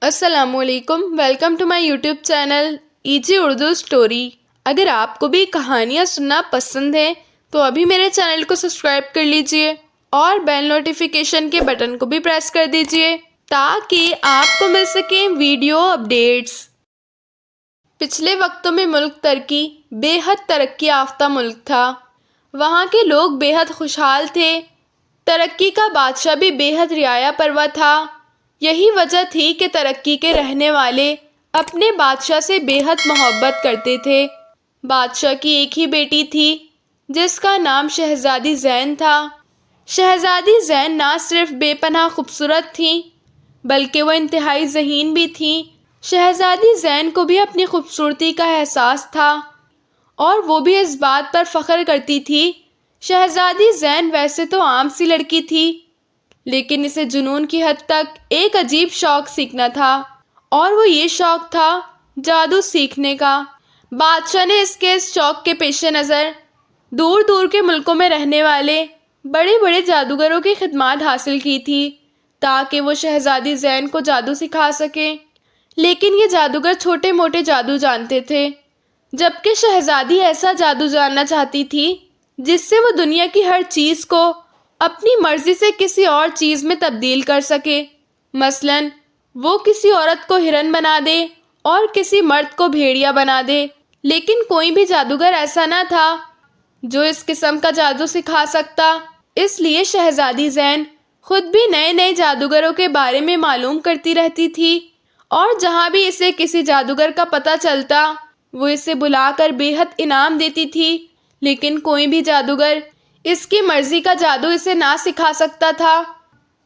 السلام علیکم، welcome to my YouTube channel AG Urdu story. اگر آپ کو بھی کہانیاں سننا پسند ہے تو ابھی میرے چینل کو سبسکرائب کر لیجئے اور بیل نوٹیفیکیشن کے بٹن کو بھی پریس کر دیجئے تاکہ آپ کو مل سکیں ویڈیو اپڈیٹس۔ پچھلے وقتوں میں ملک بے حد ترقی یافتہ ملک تھا۔ وہاں کے لوگ بے حد خوشحال تھے۔ ترقی کا بادشاہ بھی بے حد رعایا پروا تھا۔ یہی وجہ تھی کہ ترقی کے رہنے والے اپنے بادشاہ سے بے حد محبت کرتے تھے۔ بادشاہ کی ایک ہی بیٹی تھی جس کا نام شہزادی زین تھا۔ شہزادی زین نہ صرف بے پناہ خوبصورت تھیں بلکہ وہ انتہائی ذہین بھی تھیں۔ شہزادی زین کو بھی اپنی خوبصورتی کا احساس تھا اور وہ بھی اس بات پر فخر کرتی تھی۔ شہزادی زین ویسے تو عام سی لڑکی تھی لیکن اسے جنون کی حد تک ایک عجیب شوق سیکھنا تھا اور وہ یہ شوق تھا جادو سیکھنے کا۔ بادشاہ نے اس شوق کے پیش نظر دور دور کے ملکوں میں رہنے والے بڑے بڑے جادوگروں کی خدمات حاصل کی تھی تاکہ وہ شہزادی زین کو جادو سکھا سکیں، لیکن یہ جادوگر چھوٹے موٹے جادو جانتے تھے جبکہ شہزادی ایسا جادو جاننا چاہتی تھی جس سے وہ دنیا کی ہر چیز کو اپنی مرضی سے کسی اور چیز میں تبدیل کر سکے۔ مثلاً وہ کسی عورت کو ہرن بنا دے اور کسی مرد کو بھیڑیا بنا دے، لیکن کوئی بھی جادوگر ایسا نہ تھا جو اس قسم کا جادو سکھا سکتا۔ اس لیے شہزادی زین خود بھی نئے نئے جادوگروں کے بارے میں معلوم کرتی رہتی تھی اور جہاں بھی اسے کسی جادوگر کا پتہ چلتا وہ اسے بلا کر بے حد انعام دیتی تھی، لیکن کوئی بھی جادوگر اس کی مرضی کا جادو اسے نہ سکھا سکتا تھا۔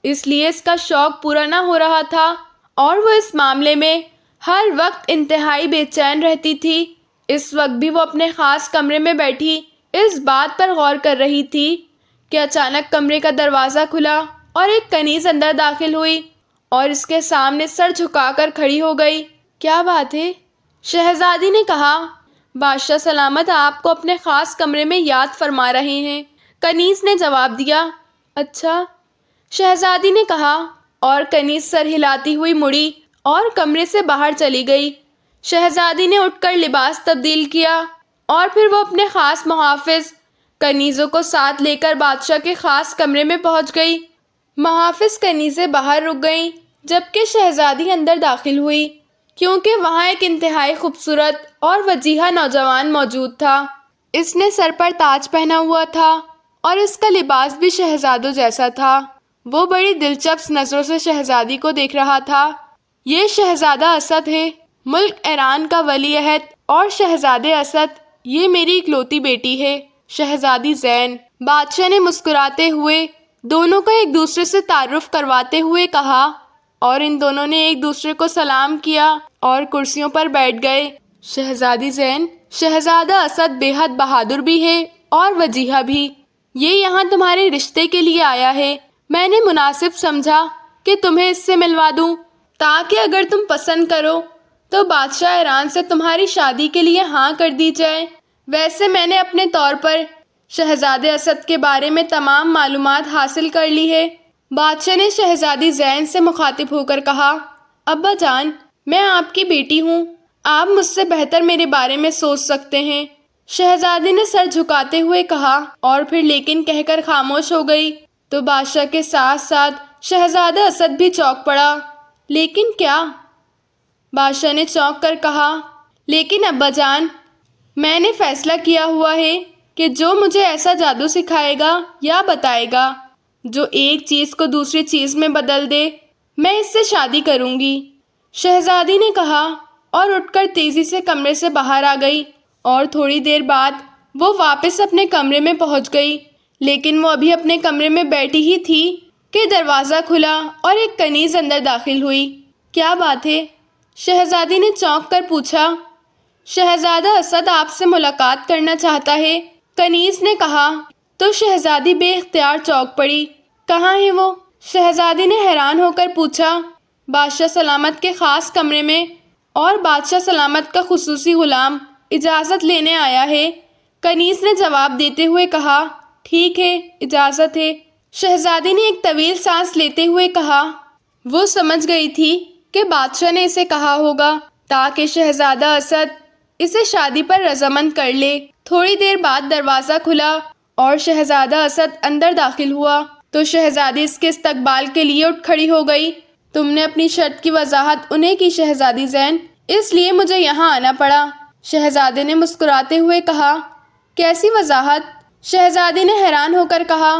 اس لیے اس کا شوق پورا نہ ہو رہا تھا اور وہ اس معاملے میں ہر وقت انتہائی بے چین رہتی تھی۔ اس وقت بھی وہ اپنے خاص کمرے میں بیٹھی اس بات پر غور کر رہی تھی کہ اچانک کمرے کا دروازہ کھلا اور ایک کنیز اندر داخل ہوئی اور اس کے سامنے سر جھکا کر کھڑی ہو گئی۔ کیا بات ہے؟ شہزادی نے کہا۔ بادشاہ سلامت آپ کو اپنے خاص کمرے میں یاد فرما رہے ہیں، کنیز نے جواب دیا۔ اچھا، شہزادی نے کہا اور کنیز سر ہلاتی ہوئی مڑی اور کمرے سے باہر چلی گئی۔ شہزادی نے اٹھ کر لباس تبدیل کیا اور پھر وہ اپنے خاص محافظ کنیزوں کو ساتھ لے کر بادشاہ کے خاص کمرے میں پہنچ گئی۔ محافظ کنیزیں باہر رک گئیں جبکہ شہزادی اندر داخل ہوئی کیونکہ وہاں ایک انتہائی خوبصورت اور وجیحہ نوجوان موجود تھا۔ اس نے سر پر تاج پہنا ہوا تھا اور اس کا لباس بھی شہزادوں جیسا تھا۔ وہ بڑی دلچسپ نظروں سے شہزادی کو دیکھ رہا تھا۔ یہ شہزادہ اسد ہے، ملک ایران کا ولی عہد، اور شہزادے اسد یہ میری اکلوتی بیٹی ہے، شہزادی زین۔ بادشاہ نے مسکراتے ہوئے دونوں کا ایک دوسرے سے تعارف کرواتے ہوئے کہا اور ان دونوں نے ایک دوسرے کو سلام کیا اور کرسیوں پر بیٹھ گئے۔ شہزادی زین، شہزادہ اسد بے حد بہادر بھی ہے اور وجیحہ بھی۔ یہ یہاں تمہارے رشتے کے لیے آیا ہے۔ میں نے مناسب سمجھا کہ تمہیں اس سے ملوا دوں تاکہ اگر تم پسند کرو تو بادشاہ ایران سے تمہاری شادی کے لیے ہاں کر دی جائے۔ ویسے میں نے اپنے طور پر شہزادے اسد کے بارے میں تمام معلومات حاصل کر لی ہے۔ بادشاہ نے شہزادی زین سے مخاطب ہو کر کہا، ابا جان، میں آپ کی بیٹی ہوں، آپ مجھ سے بہتر میرے بارے میں سوچ سکتے ہیں۔ شہزادی نے سر جھکاتے ہوئے کہا اور پھر لیکن کہہ کر خاموش ہو گئی تو بادشاہ کے ساتھ ساتھ شہزادہ اسد بھی چونک پڑا۔ لیکن کیا؟ بادشاہ نے چونک کر کہا، لیکن ابا جان، میں نے فیصلہ کیا ہوا ہے کہ جو مجھے ایسا جادو سکھائے گا یا بتائے گا جو ایک چیز کو دوسری چیز میں بدل دے، میں اس سے شادی کروں گی، شہزادی نے کہا اور اٹھ کر تیزی سے کمرے سے باہر آ گئی اور تھوڑی دیر بعد وہ واپس اپنے کمرے میں پہنچ گئی۔ لیکن وہ ابھی اپنے کمرے میں بیٹھی ہی تھی کہ دروازہ کھلا اور ایک کنیز اندر داخل ہوئی۔ کیا بات ہے؟ شہزادی نے چونک کر پوچھا۔ شہزادہ اسد آپ سے ملاقات کرنا چاہتا ہے، کنیز نے کہا تو شہزادی بے اختیار چونک پڑی۔ کہاں ہے وہ؟ شہزادی نے حیران ہو کر پوچھا۔ بادشاہ سلامت کے خاص کمرے میں، اور بادشاہ سلامت کا خصوصی غلام اجازت لینے آیا ہے، کنیز نے جواب دیتے ہوئے کہا۔ ٹھیک ہے، اجازت ہے، شہزادی نے ایک طویل سانس لیتے ہوئے کہا۔ وہ سمجھ گئی تھی کہ بادشاہ نے اسے کہا ہوگا تاکہ شہزادہ اسد اسے شادی پر رضامند کر لے۔ تھوڑی دیر بعد دروازہ کھلا اور شہزادہ اسد اندر داخل ہوا تو شہزادی اس کے استقبال کے لیے اٹھ کھڑی ہو گئی۔ تم نے اپنی شرط کی وضاحت انہیں کی شہزادی زین، اس لیے مجھے یہاں آنا پڑا۔ شہزادے نے مسکراتے ہوئے کہا۔ کیسی وضاحت؟ شہزادی نے حیران ہو کر کہا۔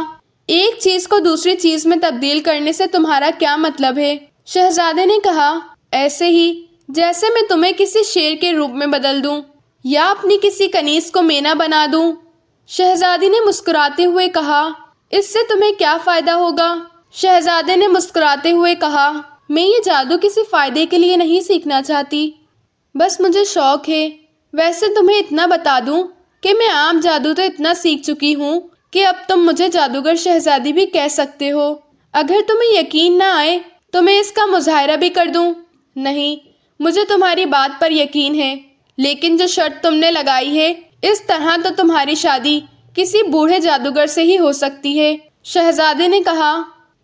ایک چیز کو دوسری چیز میں تبدیل کرنے سے تمہارا کیا مطلب ہے؟ شہزادے نے کہا، ایسے ہی جیسے میں تمہیں کسی شیر کے روپ میں بدل دوں یا اپنی کسی کنیز کو مینا بنا دوں۔ شہزادی نے مسکراتے ہوئے کہا، اس سے تمہیں کیا فائدہ ہوگا؟ شہزادے نے مسکراتے ہوئے کہا، میں یہ جادو کسی فائدے کے لیے نہیں سیکھنا چاہتی، بس مجھے شوق ہے۔ ویسے تمہیں اتنا بتا دوں کہ میں عام جادو تو اتنا سیکھ چکی ہوں کہ اب تم مجھے جادوگر شہزادی بھی کہہ سکتے ہو۔ اگر تمہیں یقین نہ آئے تو میں اس کا مظاہرہ بھی کر دوں۔ نہیں، مجھے تمہاری بات پر یقین ہے، لیکن جو شرط تم نے لگائی ہے اس طرح تو تمہاری شادی کسی بوڑھے جادوگر سے ہی ہو سکتی ہے۔ شہزادے نے کہا،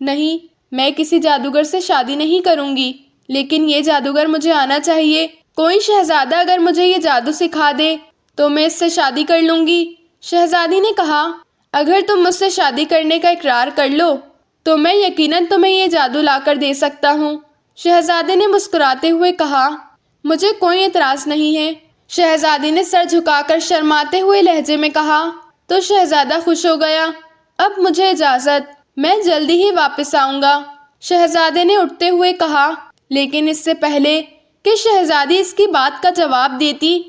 نہیں، میں کسی جادوگر سے شادی نہیں کروں گی، لیکن یہ جادوگر مجھے آنا چاہیے۔ کوئی شہزادہ اگر مجھے یہ جادو سکھا دے تو میں اس سے شادی کر لوں گی۔ شہزادی نے کہا، اگر تم مجھ سے شادی کرنے کا اقرار کر لو تو میں یقیناً تمہیں یہ جادو لا کر دے سکتا ہوں۔ شہزادے نے مسکراتے ہوئے کہا، مجھے کوئی اعتراض نہیں ہے۔ شہزادی نے سر جھکا کر شرماتے ہوئے لہجے میں کہا۔ تو شہزادہ خوش ہو گیا۔ اب مجھے اجازت، میں جلدی ہی واپس آؤں گا۔ شہزادے نے اٹھتے ہوئے کہا، لیکن اس سے پہلے کہ شہزادی اس کی بات کا جواب دیتی،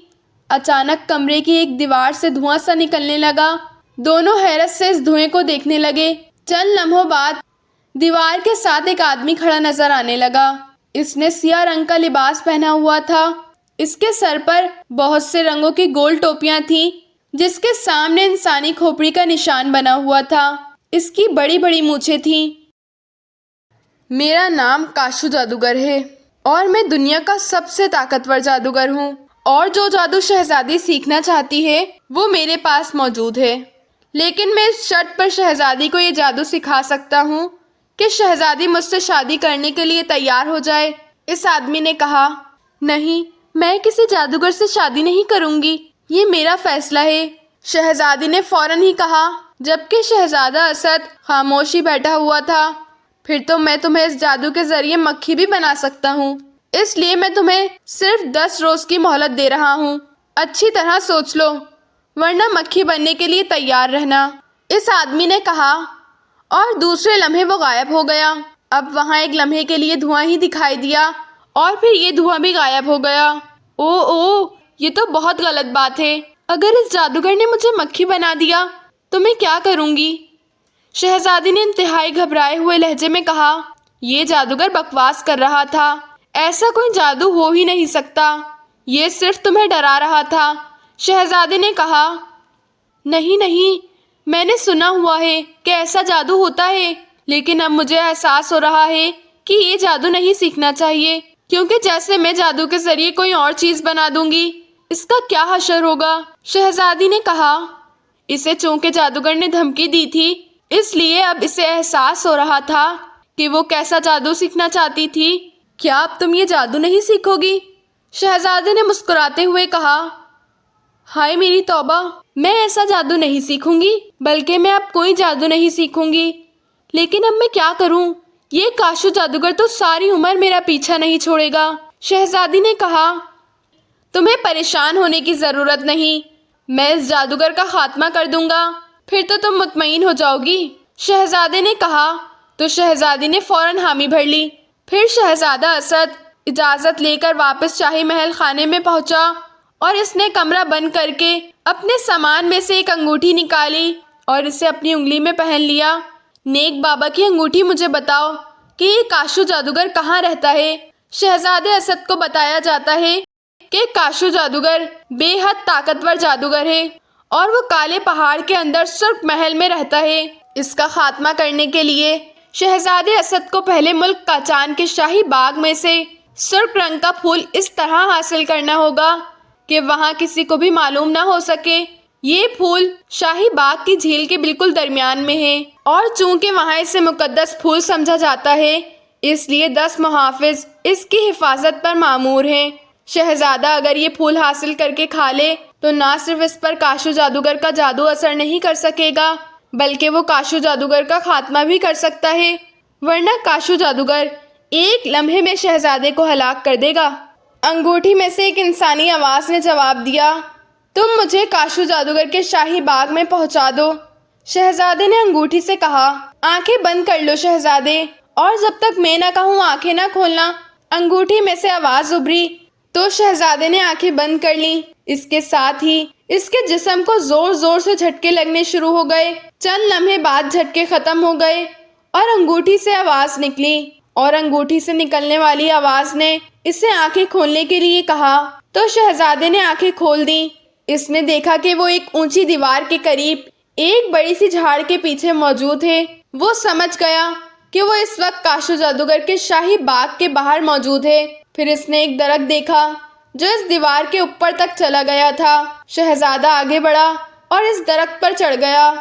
اچانک کمرے کی ایک دیوار سے دھواں سا نکلنے لگا۔ دونوں حیرت سے اس دھوئیں کو دیکھنے لگے۔ چند لمحوں بعد دیوار کے ساتھ ایک آدمی کھڑا نظر آنے لگا۔ اس نے سیاہ رنگ کا لباس پہنا ہوا تھا۔ اس کے سر پر بہت سے رنگوں کی گول ٹوپیاں تھیں، جس کے سامنے انسانی کھوپڑی کا نشان بنا ہوا تھا۔ اس کی بڑی بڑی مونچھیں تھیں۔ میرا نام کاشو جادوگر ہے اور میں دنیا کا سب سے طاقتور جادوگر ہوں، اور جو جادو شہزادی سیکھنا چاہتی ہے وہ میرے پاس موجود ہے، لیکن میں اس شرط پر شہزادی کو یہ جادو سکھا سکتا ہوں کہ شہزادی مجھ سے شادی کرنے کے لیے تیار ہو جائے۔ اس آدمی نے کہا، نہیں، میں کسی جادوگر سے شادی نہیں کروں گی، یہ میرا فیصلہ ہے۔ شہزادی نے فوراً ہی کہا، جبکہ شہزادہ اسد خاموشی بیٹھا ہوا تھا، پھر تو میں تمہیں اس جادو کے ذریعے مکھی بھی بنا سکتا ہوں، اس لیے میں تمہیں صرف 10 روز کی مہلت دے رہا ہوں۔ اچھی طرح سوچ لو، ورنہ مکھی بننے کے لیے تیار رہنا۔ اس آدمی نے کہا، اور دوسرے لمحے وہ غائب ہو گیا۔ اب وہاں ایک لمحے کے لیے دھواں ہی دکھائی دیا اور پھر یہ دھواں بھی غائب ہو گیا۔ یہ تو بہت غلط بات ہے۔ اگر اس جادوگر نے مجھے مکھی بنا دیا تو میں کیا کروں گی؟ شہزادی نے انتہائی گھبرائے ہوئے لہجے میں کہا، یہ جادوگر بکواس کر رہا تھا، ایسا کوئی جادو ہو ہی نہیں سکتا، یہ صرف تمہیں ڈرا رہا تھا۔ شہزادی نے کہا، نہیں، میں نے سنا ہوا ہے کہ ایسا جادو ہوتا ہے، لیکن اب مجھے احساس ہو رہا ہے کہ یہ جادو نہیں سیکھنا چاہیے، کیونکہ جیسے میں جادو کے ذریعے کوئی اور چیز بنا دوں گی، اس کا کیا حشر ہوگا؟ شہزادی نے کہا، اسے چونکہ جادوگر نے دھمکی دی تھی، اس لیے اب اسے احساس ہو رہا تھا کہ وہ کیسا جادو سیکھنا چاہتی تھی۔ کیا اب تم یہ جادو نہیں سیکھو گی؟ شہزادے نے مسکراتے ہوئے کہا، ہائے میری توبہ، میں ایسا جادو نہیں سیکھوں گی، بلکہ میں اب کوئی جادو نہیں سیکھوں گی۔ لیکن اب میں کیا کروں؟ یہ کاشو جادوگر تو ساری عمر میرا پیچھا نہیں چھوڑے گا۔ شہزادی نے کہا، تمہیں پریشان ہونے کی ضرورت نہیں، میں اس جادوگر کا خاتمہ کر دوں گا، پھر تو تم مطمئن ہو جاؤ گی۔ شہزادے نے کہا تو شہزادی نے فوراً حامی بھر لی۔ پھر شہزادہ اسد اجازت لے کر واپس شاہی محل خانے میں پہنچا اور اس نے کمرہ بند کر کے اپنے سامان میں سے ایک انگوٹھی نکالی اور اسے اپنی انگلی میں پہن لیا۔ نیک بابا کی انگوٹھی، مجھے بتاؤ کہ یہ کاشو جادوگر کہاں رہتا ہے؟ شہزادے اسد کو بتایا جاتا ہے کہ کاشو جادوگر بے حد طاقتور جادوگر ہے اور وہ کالے پہاڑ کے اندر سرخ محل میں رہتا ہے۔ اس کا خاتمہ کرنے کے لیے شہزادے اسد کو پہلے ملک کاچان کے شاہی باغ میں سے سرخ رنگ کا پھول اس طرح حاصل کرنا ہوگا کہ وہاں کسی کو بھی معلوم نہ ہو سکے۔ یہ پھول شاہی باغ کی جھیل کے بالکل درمیان میں ہے، اور چونکہ وہاں اسے مقدس پھول سمجھا جاتا ہے، اس لیے 10 محافظ اس کی حفاظت پر مامور ہیں۔ شہزادہ اگر یہ پھول حاصل کر کے کھا لے تو نہ صرف اس پر کاشو جادوگر کا جادو اثر نہیں کر سکے گا بلکہ وہ کاشو جادوگر کا خاتمہ بھی کر سکتا ہے، ورنہ کاشو جادوگر ایک لمحے میں شہزادے کو ہلاک کر دے گا۔ انگوٹھی میں سے ایک انسانی آواز نے جواب دیا، تم مجھے کاشو جادوگر کے شاہی باغ میں پہنچا دو۔ شہزادے نے انگوٹھی سے کہا، آنکھیں بند کر لو شہزادے، اور جب تک میں نہ کہوں آنکھیں نہ کھولنا۔ انگوٹھی میں سے آواز ابھری تو شہزادے نے آنکھیں بند کر لیں۔ اس کے ساتھ ہی اس کے جسم کو زور زور سے جھٹکے لگنے شروع ہو گئے۔ چند لمحے بعد جھٹکے ختم ہو گئے اور انگوٹھی سے آواز نکلی، اور انگوٹھی سے نکلنے والی آواز نے اسے آنکھیں کھولنے کے لیے کہا تو شہزادے نے آنکھیں کھول دیں۔ اس نے دیکھا کہ وہ ایک اونچی دیوار کے قریب ایک بڑی سی جھاڑ کے پیچھے موجود ہے۔ وہ سمجھ گیا کہ وہ اس وقت کاشو جادوگر کے شاہی باغ کے باہر موجود ہے۔ پھر اس نے ایک درخت دیکھا جو اس دیوار کے اوپر تک چلا گیا تھا۔ شہزادہ آگے بڑھا اور اس درخت پر چڑھ گیا۔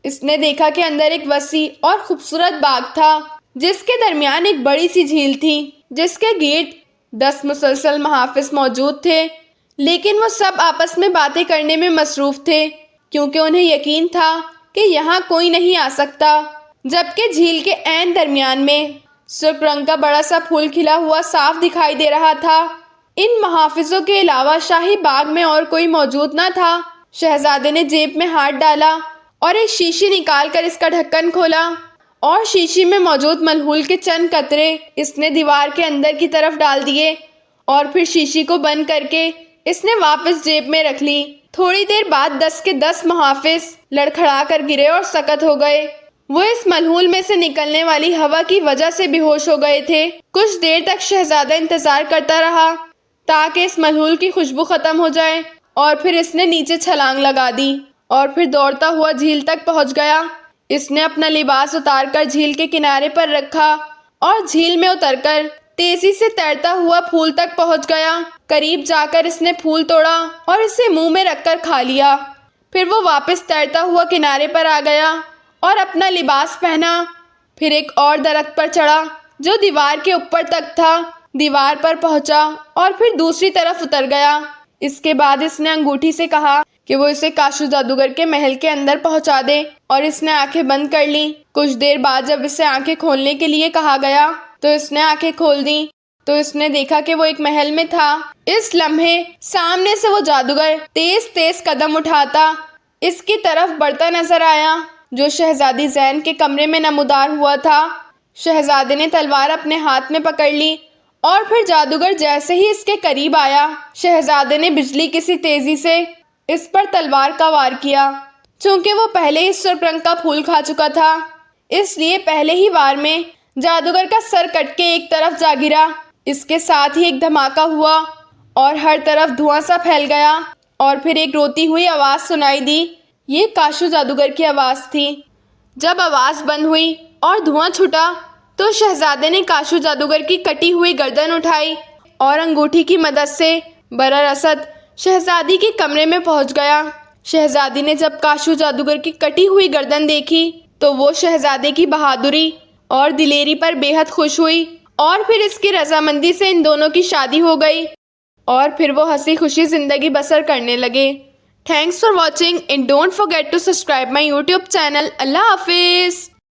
اس نے دیکھا کہ اندر ایک وسیع اور خوبصورت باغ تھا جس کے درمیان ایک بڑی سی جھیل تھی جس کے گرد 10 مسلسل محافظ موجود تھے، لیکن وہ سب آپس میں باتیں کرنے میں مصروف تھے کیونکہ انہیں یقین تھا کہ یہاں کوئی نہیں آ سکتا۔ جبکہ جھیل کے عین درمیان میں سرخ رنگ کا بڑا سا پھول کھلا ہوا صاف دکھائی دے رہا تھا۔ ان محافظوں کے علاوہ شاہی باغ میں اور کوئی موجود نہ تھا۔ شہزادے نے جیب میں ہاتھ ڈالا اور ایک شیشی نکال کر اس کا ڈھکن کھولا، اور شیشی میں موجود ملحول کے چند قطرے اس نے دیوار کے اندر کی طرف ڈال دیے، اور پھر شیشی کو بند کر کے اس نے واپس جیب میں رکھ لی۔ تھوڑی دیر بعد 10 کے 10 محافظ لڑکھڑا کر گرے اور سقط ہو گئے۔ وہ اس ملحول میں سے نکلنے والی ہوا کی وجہ سے بے ہوش ہو گئے تھے۔ کچھ دیر تک شہزادہ انتظار کرتا رہا تاکہ اس ملحول کی خوشبو ختم ہو جائے، اور پھر اس نے نیچے چھلانگ لگا دی اور پھر دوڑتا ہوا جھیل تک پہنچ گیا۔ اس نے اپنا لباس اتار کر جھیل کے کنارے پر رکھا اور جھیل میں اتر کر تیزی سے تیرتا ہوا پھول تک پہنچ گیا۔ قریب جا کر اس نے پھول توڑا اور اسے منہ میں رکھ کر کھا لیا۔ پھر وہ واپس تیرتا ہوا کنارے پر آ گیا اور اپنا لباس پہنا۔ پھر ایک اور درخت پر چڑھا جو دیوار کے اوپر تک تھا، دیوار پر پہنچا اور پھر دوسری طرف اتر گیا۔ اس کے بعد اس نے انگوٹھی سے کہا کہ وہ اسے کاشو جادوگر کے محل کے اندر پہنچا دے، اور اس نے آنکھیں بند کر لیں۔ کچھ دیر بعد جب اسے آنکھیں کھولنے کے لیے کہا گیا تو اس نے آنکھیں کھول دیں تو اس نے دیکھا کہ وہ ایک محل میں تھا۔ اس لمحے سامنے سے وہ جادوگر تیز تیز قدم اٹھاتا اس کی طرف بڑھتا نظر آیا جو شہزادی زین کے کمرے میں نمودار ہوا تھا۔ شہزادے نے تلوار اپنے ہاتھ میں پکڑ لی اور پھر جادوگر جیسے ہی اس کے قریب آیا، شہزادے نے بجلی کسی تیزی سے اس پر تلوار کا وار کیا۔ چونکہ وہ پہلے ہی سرخ رنگ کا پھول کھا چکا تھا، اس لیے پہلے ہی وار میں جادوگر کا سر کٹ کے ایک طرف جا گرا۔ اس کے ساتھ ہی ایک دھماکہ ہوا اور ہر طرف دھواں سا پھیل گیا، اور پھر ایک روتی ہوئی آواز سنائی دی۔ یہ کاشو جادوگر کی آواز تھی۔ جب آواز بند ہوئی اور دھواں چھٹا تو شہزادے نے کاشو جادوگر کی کٹی ہوئی گردن اٹھائی اور انگوٹھی کی مدد سے برر اثر شہزادی کے کمرے میں پہنچ گیا۔ شہزادی نے جب کاشو جادوگر کی کٹی ہوئی گردن دیکھی تو وہ شہزادے کی بہادری اور دلیری پر بے حد خوش ہوئی، اور پھر اس کی رضامندی سے ان دونوں کی شادی ہو گئی، اور پھر وہ ہنسی خوشی زندگی بسر کرنے لگے۔ Thanks for watching and don't forget to subscribe my YouTube channel۔ اللہ حافظ۔